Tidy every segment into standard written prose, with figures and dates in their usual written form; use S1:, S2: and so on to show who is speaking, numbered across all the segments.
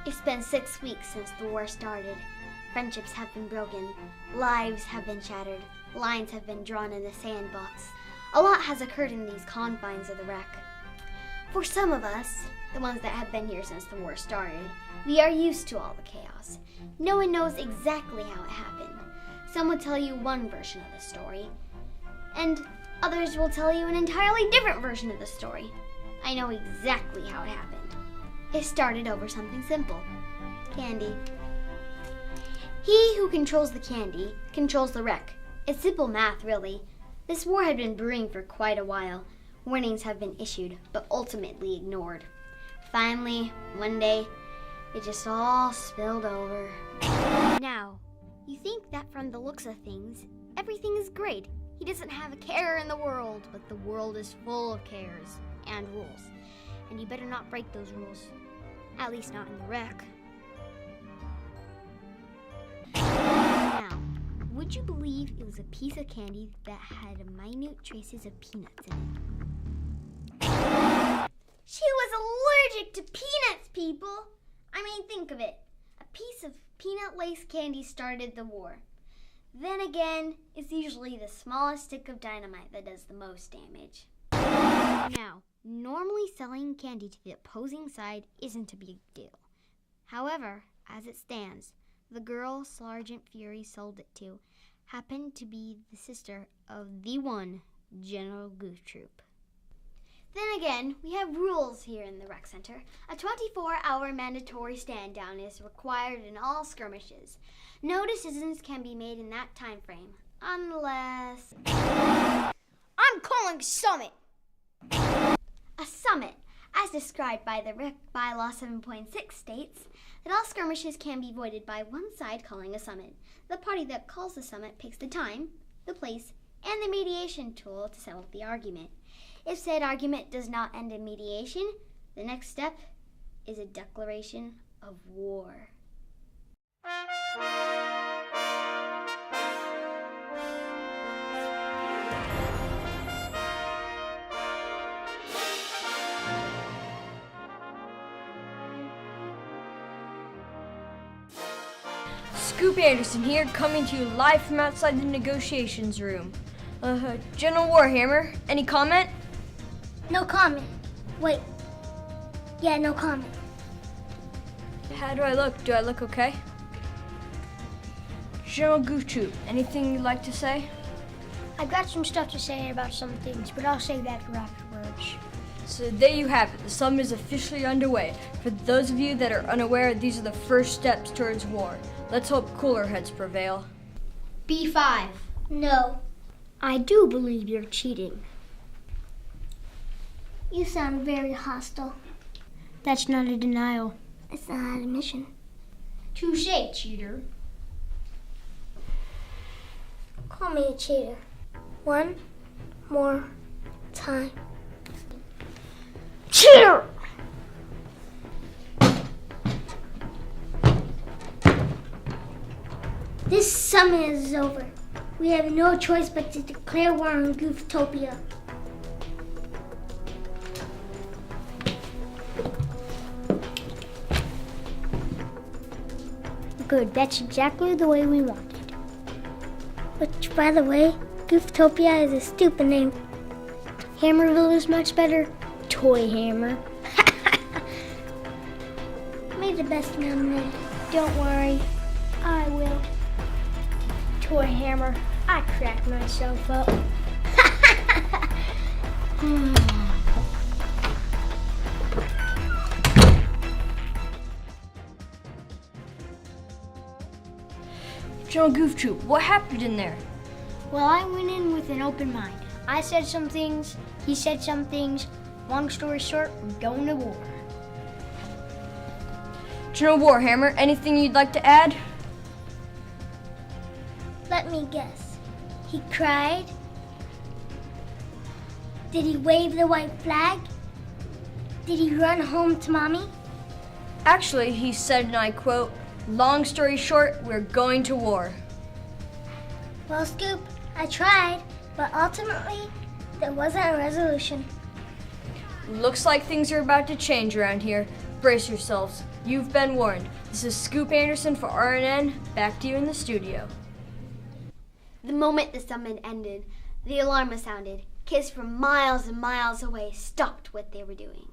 S1: It's been 6 weeks since the war started. Friendships have been broken, lives have been shattered, lines have been drawn in the sandbox. A lot has occurred in these confines of the wreck. For some of us, the ones that have been here since the war started, we are used to all the chaos. No one knows exactly how it happened. Some will tell you one version of the story, and others will tell you an entirely different version of the story. I know exactly how it happened. It started over something simple: candy. He who controls the candy controls the wreck. It's simple math, really. This war had been brewing for quite a while. Warnings have been issued, but ultimately ignored. Finally, one day, it just all spilled over. Now, you think that from the looks of things, everything is great. He doesn't have a care in the world, but the world is full of cares and rules. And you better not break those rules. At least not in the wreck. Now, would you believe it was a piece of candy that had minute traces of peanuts in it? She was allergic to peanuts, people! I mean, think of it. A piece of peanut-laced candy started the war. Then again, it's usually the smallest stick of dynamite that does the most damage. Now, normally selling candy to the opposing side isn't a big deal. However, as it stands, the girl Sergeant Fury sold it to happened to be the sister of the one General Goof Troop. Then again, we have rules here in the rec center. A 24-hour mandatory stand down is required in all skirmishes. No decisions can be made in that time frame, unless... I'm calling summit! A summit, as described by the Rec Bylaw 7.6, states that all skirmishes can be voided by one side calling a summit. The party that calls the summit picks the time, the place, and the mediation tool to settle the argument. If said argument does not end in mediation, the next step is a declaration of war.
S2: Scoop Anderson here, coming to you live from outside the negotiations room. General Warhammer, any comment?
S3: No comment. Wait. Yeah, no comment.
S2: How do I look? Do I look okay? General Goof Troop, anything you'd like to say?
S3: I've got some stuff to say about some things, but I'll save that for afterwards.
S2: So there you have it. The summit is officially underway. For those of you that are unaware, these are the first steps towards war. Let's hope cooler heads prevail.
S1: B5.
S3: No. I do believe you're cheating. You sound very hostile. That's not a denial. It's not an admission.
S1: Touché, cheater.
S3: Call me a cheater. One more time. Cheater! This summit is over. We have no choice but to declare war on Gooftopia. Good, that's exactly the way we want it. Which, by the way, Gooftopia is a stupid name. Hammerville is much better. Toy Hammer. Made the best memory. Don't worry, I will. Toy Hammer, I cracked myself up.
S2: General Goof Troop, what happened in there?
S3: Well, I went in with an open mind. I said some things, he said some things. Long story short, we're going to war.
S2: General Warhammer, anything you'd like to add?
S3: Let me guess. He cried? Did he wave the white flag? Did he run home to mommy?
S2: Actually, he said, and I quote, "Long story short, we're going to war."
S3: Well, Scoop, I tried, but ultimately, there wasn't a resolution.
S2: Looks like things are about to change around here. Brace yourselves. You've been warned. This is Scoop Anderson for RNN. Back to you in the studio.
S1: The moment the summon ended, the alarm was sounded. Kids from miles and miles away stopped what they were doing.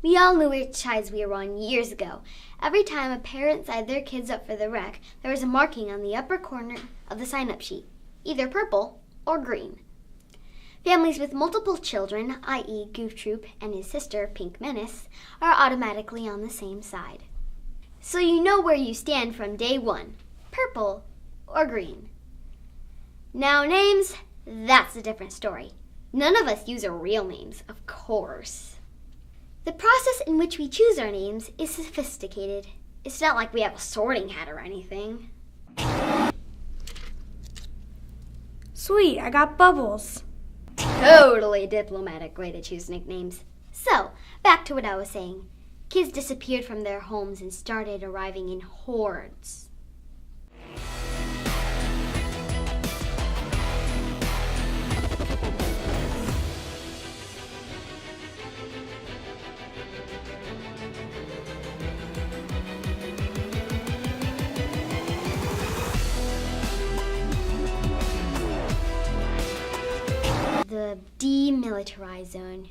S1: We all knew which sides we were on years ago. Every time a parent signed their kids up for the rec, there was a marking on the upper corner of the sign-up sheet, either purple or green. Families with multiple children, i.e. Goof Troop and his sister, Pink Menace, are automatically on the same side. So you know where you stand from day one, purple or green. Now names, that's a different story. None of us use our real names, of course. The process in which we choose our names is sophisticated. It's not like we have a sorting hat or anything.
S3: Sweet, I got bubbles.
S1: Totally diplomatic way to choose nicknames. So, back to what I was saying. Kids disappeared from their homes and started arriving in hordes. The demilitarized zone.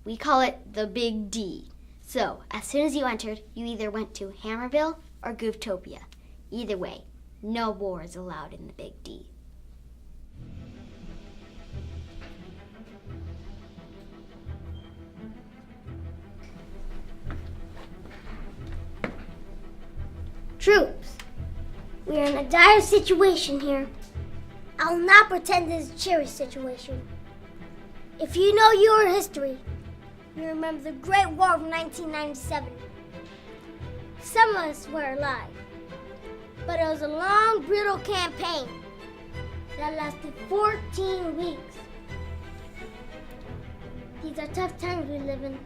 S1: We call it the Big D. So, as soon as you entered, you either went to Hammerville or Gooftopia. Either way, no war is allowed in the Big D.
S3: Troops, we are in a dire situation here. I'll not pretend this is a cheery situation. If you know your history, you remember the Great War of 1997. Some of us were alive, but it was a long, brutal campaign that lasted 14 weeks. These are tough times we live in,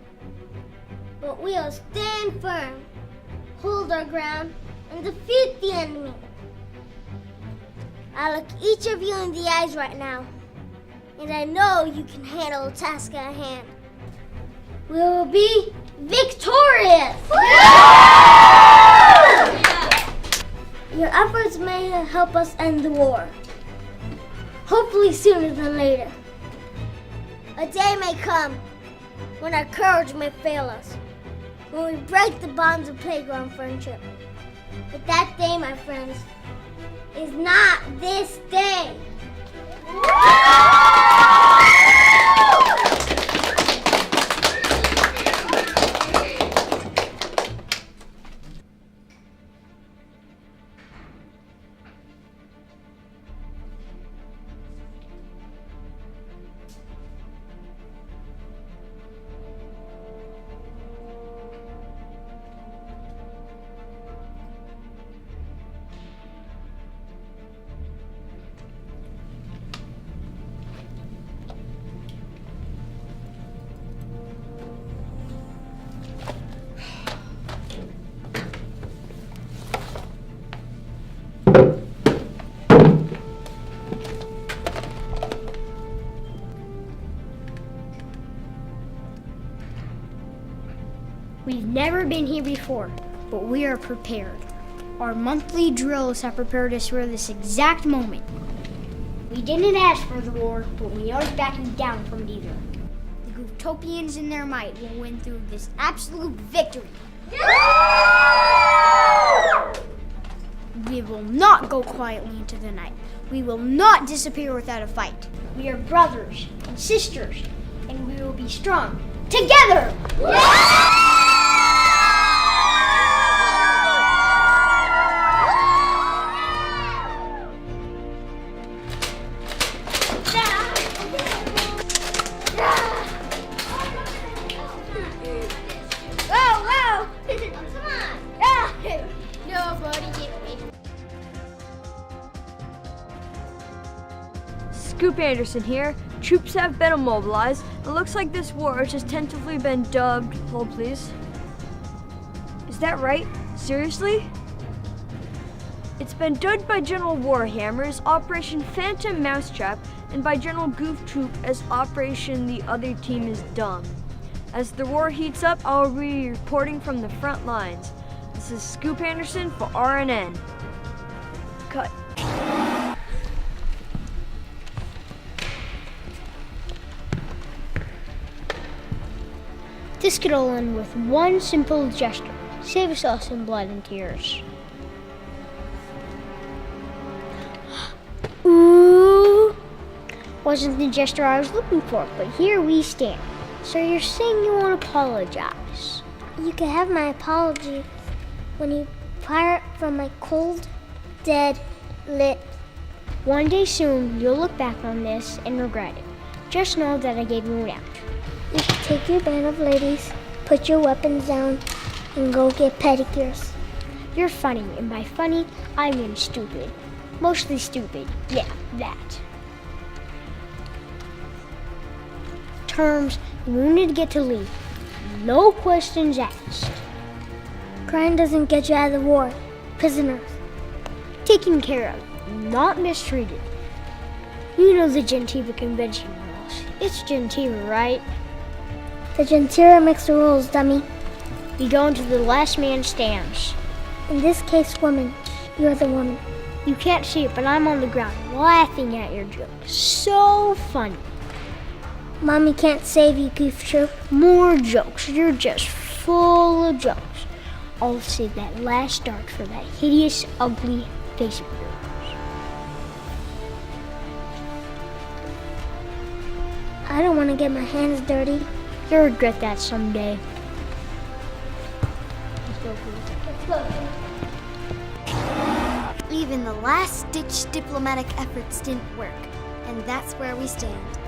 S3: but we will stand firm, hold our ground, and defeat the enemy. I look each of you in the eyes right now, and I know you can handle the task at hand. We will be victorious! Your efforts may help us end the war. Hopefully sooner than later. A day may come when our courage may fail us, when we break the bonds of playground friendship. But that day, my friends, is not this day.
S4: We've never been here before, but we are prepared. Our monthly drills have prepared us for this exact moment. We didn't ask for the war, but we aren't backing down from it either. The Gootopians in their might will win through this absolute victory. We will not go quietly into the night. We will not disappear without a fight. We are brothers and sisters, and we will be strong together!
S2: Scoop Anderson here. Troops have been immobilized. It looks like this war has just tentatively been dubbed. Hold please. Is that right? Seriously? It's been dubbed by General Warhammer as Operation Phantom Mousetrap and by General Goof Troop as Operation The Other Team is Dumb. As the war heats up, I'll be reporting from the front lines. This is Scoop Anderson for RNN. Cut.
S4: This could all end with one simple gesture. Save us all some blood and tears. Ooh! Wasn't the gesture I was looking for, but here we stand. So you're saying you won't apologize?
S3: You can have my apology when you fire it from my cold, dead lip.
S4: One day soon, you'll look back on this and regret it. Just know that I gave you an out.
S3: You should take your band of ladies, put your weapons down, and go get pedicures.
S4: You're funny, and by funny, I mean stupid. Mostly stupid. Yeah, that. Terms, you wanted to get to leave. No questions asked.
S3: Crime doesn't get you out of the war. Prisoners.
S4: Taken care of, not mistreated. You know the Gentiva Convention rules. It's Gentiva, right?
S3: The Gentira makes the rules, dummy.
S4: You go into the last man stands.
S3: In this case, woman. You're the woman.
S4: You can't see it, but I'm on the ground laughing at your jokes. So funny.
S3: Mommy can't save you, Goof Troop.
S4: More jokes. You're just full of jokes. I'll save that last dart for that hideous, ugly face of yours.
S3: I don't want to get my hands dirty.
S4: You'll regret that someday.
S1: Even the last-ditch diplomatic efforts didn't work, and that's where we stand.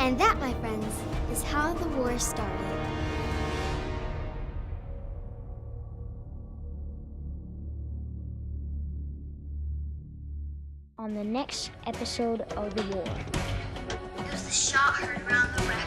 S1: And that, my friends, is how the war started.
S4: On the next episode of The War.
S1: It was the shot heard around the wreck.